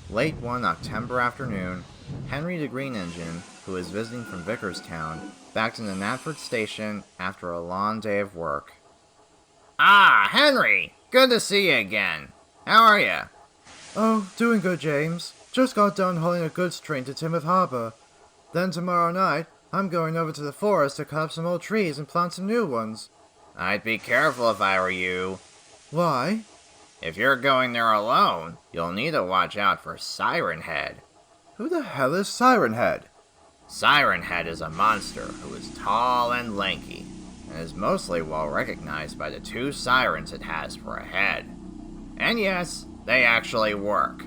Late one October afternoon, Henry the Green Engine, who was visiting from Vickerstown, backed into Knapford Station after a long day of work. Ah, Henry! Good to see you again. How are you? Oh, doing good, James. Just got done hauling a goods train to Timoth Harbor. Then tomorrow night, I'm going over to the forest to cut up some old trees and plant some new ones. I'd be careful if I were you. Why? If you're going there alone, you'll need to watch out for Siren Head. Who the hell is Siren Head? Siren Head is a monster who is tall and lanky, and is mostly well recognized by the two sirens it has for a head. And yes, they actually work.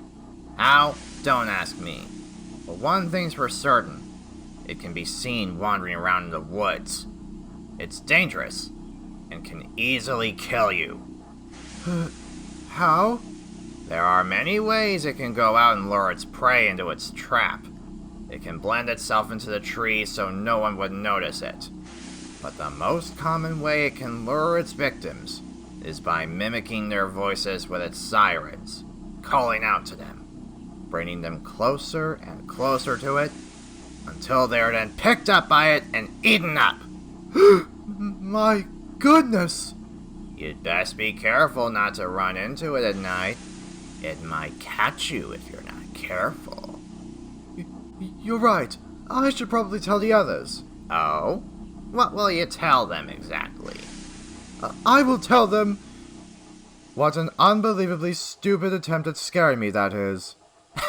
How? Don't ask me. But one thing's for certain. It can be seen wandering around in the woods. It's dangerous, and can easily kill you. How? There are many ways it can go out and lure its prey into its trap. It can blend itself into the trees so no one would notice it. But the most common way it can lure its victims is by mimicking their voices with its sirens, calling out to them, bringing them closer and closer to it, until they are then picked up by it and eaten up. My goodness! You'd best be careful not to run into it at night. It might catch you if you're not careful. You're right. I should probably tell the others. Oh? What will you tell them exactly? I will tell them... What an unbelievably stupid attempt at scaring me that is.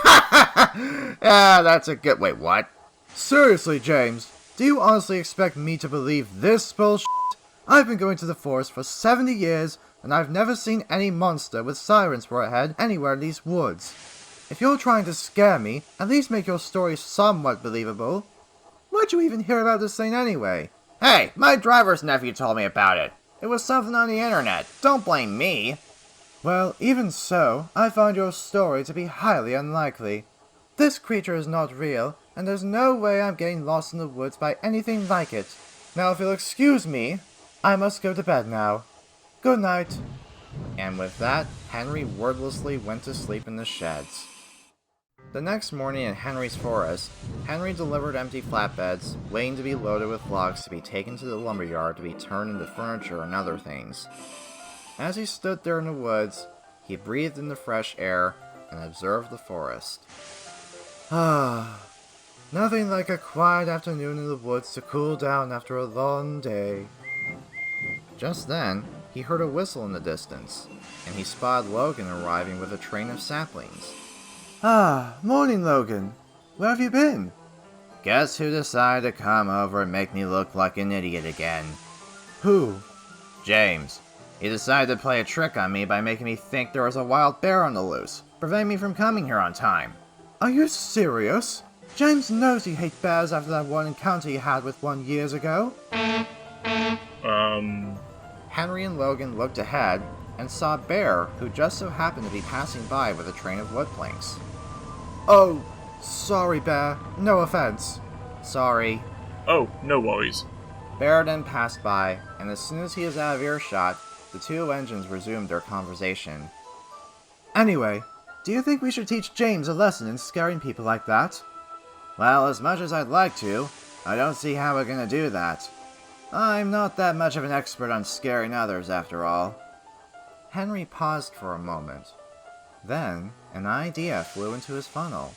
Yeah, that's a good... Wait, what? Seriously, James, do you honestly expect me to believe this bullshit? I've been going to the forest for 70 years, and I've never seen any monster with sirens for a head anywhere in these woods. If you're trying to scare me, at least make your story somewhat believable. Why'd you even hear about this thing anyway? Hey, my driver's nephew told me about it. It was something on the internet. Don't blame me. Well, even so, I find your story to be highly unlikely. This creature is not real, and there's no way I'm getting lost in the woods by anything like it. Now, if you'll excuse me, I must go to bed now. Good night. And with that, Henry wordlessly went to sleep in the sheds. The next morning in Henry's forest, Henry delivered empty flatbeds, waiting to be loaded with logs to be taken to the lumberyard to be turned into furniture and other things. As he stood there in the woods, he breathed in the fresh air and observed the forest. Ah, nothing like a quiet afternoon in the woods to cool down after a long day. Just then, he heard a whistle in the distance, and he spotted Logan arriving with a train of saplings. Ah, morning, Logan. Where have you been? Guess who decided to come over and make me look like an idiot again? Who? James. He decided to play a trick on me by making me think there was a wild bear on the loose, preventing me from coming here on time. Are you serious? James knows you hate bears after that one encounter you had with one years ago. Henry and Logan looked ahead and saw a bear who just so happened to be passing by with a train of wood planks. Oh, sorry, Bear. No offense. Sorry. Oh, no worries. Bear then passed by, and as soon as he was out of earshot, the two engines resumed their conversation. Anyway, do you think we should teach James a lesson in scaring people like that? Well, as much as I'd like to, I don't see how we're gonna do that. I'm not that much of an expert on scaring others, after all. Henry paused for a moment. Then, an idea flew into his funnel.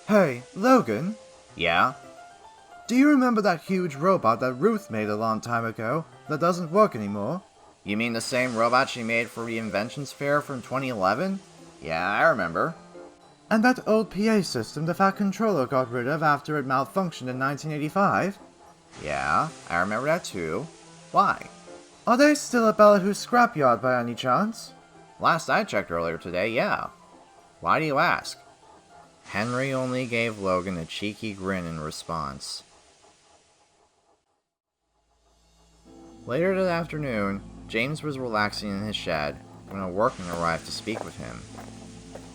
Hey, Logan? Yeah? Do you remember that huge robot that Ruth made a long time ago that doesn't work anymore? You mean the same robot she made for the Inventions Fair from 2011? Yeah, I remember. And that old PA system the Fat Controller got rid of after it malfunctioned in 1985? Yeah, I remember that too. Why? Are they still at Ballyhoo's scrapyard by any chance? Last I checked earlier today, yeah. Why do you ask? Henry only gave Logan a cheeky grin in response. Later that afternoon, James was relaxing in his shed when a workman arrived to speak with him.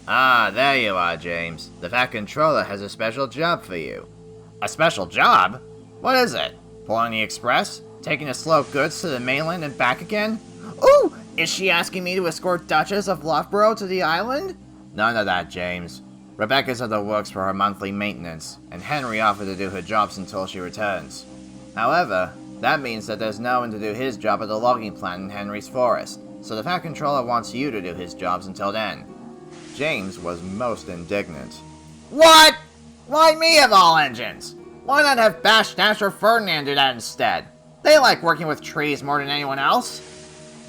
Ah, there you are, James. The Fat Controller has a special job for you. A special job? What is it? Pulling the express? Taking the slow goods to the mainland and back again? Ooh! Is she asking me to escort Duchess of Loughborough to the island? None of that, James. Rebecca's at the works for her monthly maintenance, and Henry offered to do her jobs until she returns. However, that means that there's no one to do his job at the logging plant in Henry's forest, so the Fat Controller wants you to do his jobs until then. James was most indignant. What? Why me of all engines? Why not have Bash Dash or Ferdinand do that instead? They like working with trees more than anyone else.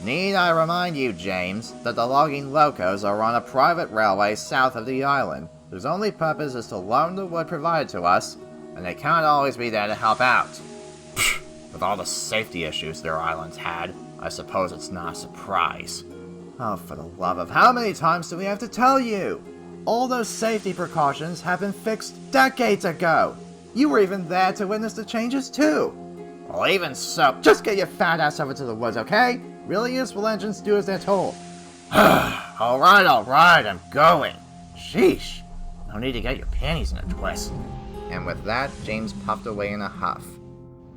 Need I remind you, James, that the logging locos are on a private railway south of the island, whose only purpose is to loan the wood provided to us, and they can't always be there to help out. With all the safety issues their island's had, I suppose it's not a surprise. Oh, for the love of how many times do we have to tell you? All those safety precautions have been fixed decades ago. You were even there to witness the changes too. Well, even so, just get your fat ass over to the woods, okay? Really useful engines do as they're told. Alright, I'm going. Sheesh. No need to get your panties in a twist. And with that, James puffed away in a huff.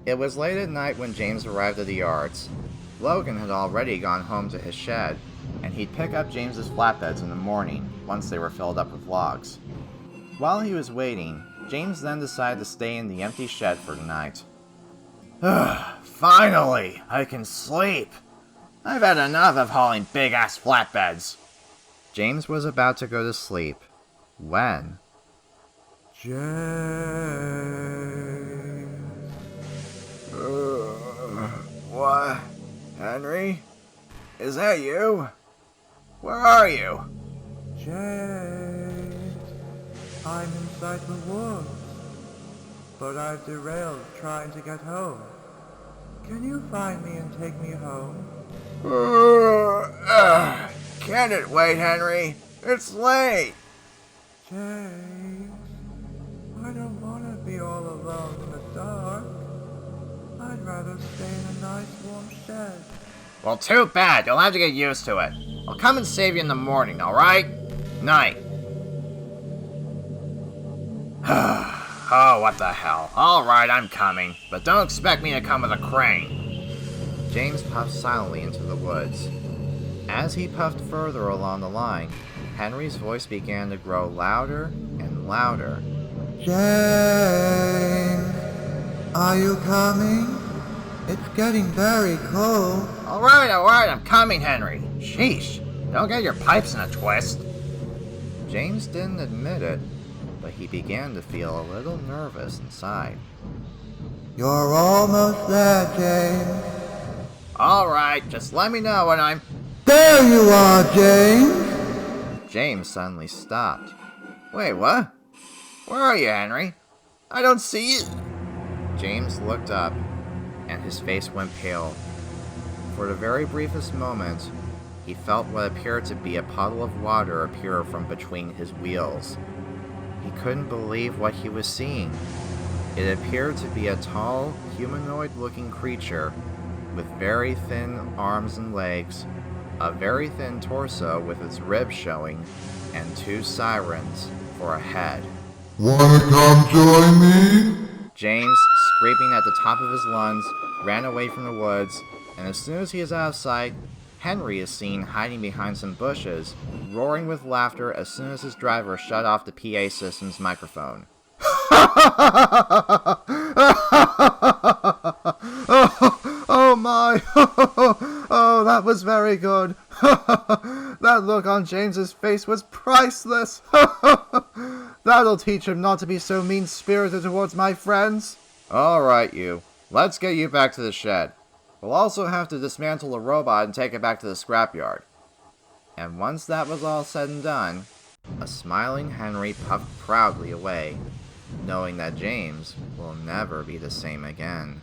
It was late at night when James arrived at the yards. Logan had already gone home to his shed, and he'd pick up James's flatbeds in the morning, once they were filled up with logs. While he was waiting, James then decided to stay in the empty shed for the night. Finally, I can sleep. I've had enough of hauling big-ass flatbeds. James was about to go to sleep, when... What? Henry? Is that you? Where are you? James, I'm inside the woods, but I've derailed trying to get home. Can you find me and take me home? Can it wait, Henry? It's late. James, I don't want to be all alone in the dark. I'd rather stay in a nice warm shed. Well, too bad. You'll have to get used to it. I'll come and save you in the morning, alright? Night. Oh, what the hell. Alright, I'm coming. But don't expect me to come with a crane. James puffed silently into the woods. As he puffed further along the line, Henry's voice began to grow louder and louder. James, are you coming? It's getting very cold. Alright, I'm coming, Henry. Sheesh, don't get your pipes in a twist. James didn't admit it, but he began to feel a little nervous inside. You're almost there, James. Alright, just let me know when I'm... There you are, James! James suddenly stopped. Wait, what? Where are you, Henry? I don't see you. James looked up, and his face went pale. For the very briefest moment, he felt what appeared to be a puddle of water appear from between his wheels. He couldn't believe what he was seeing. It appeared to be a tall, humanoid-looking creature with very thin arms and legs, a very thin torso with its ribs showing, and 2 sirens for a head. Wanna come join me? James, scraping at the top of his lungs, ran away from the woods, and as soon as he is out of sight, Henry is seen hiding behind some bushes, roaring with laughter as soon as his driver shut off the PA system's microphone. Oh my! Oh, that was very good. That look on James's face was priceless. That'll teach him not to be so mean-spirited towards my friends. Alright, you. Let's get you back to the shed. We'll also have to dismantle the robot and take it back to the scrapyard. And once that was all said and done, a smiling Henry puffed proudly away, knowing that James will never be the same again.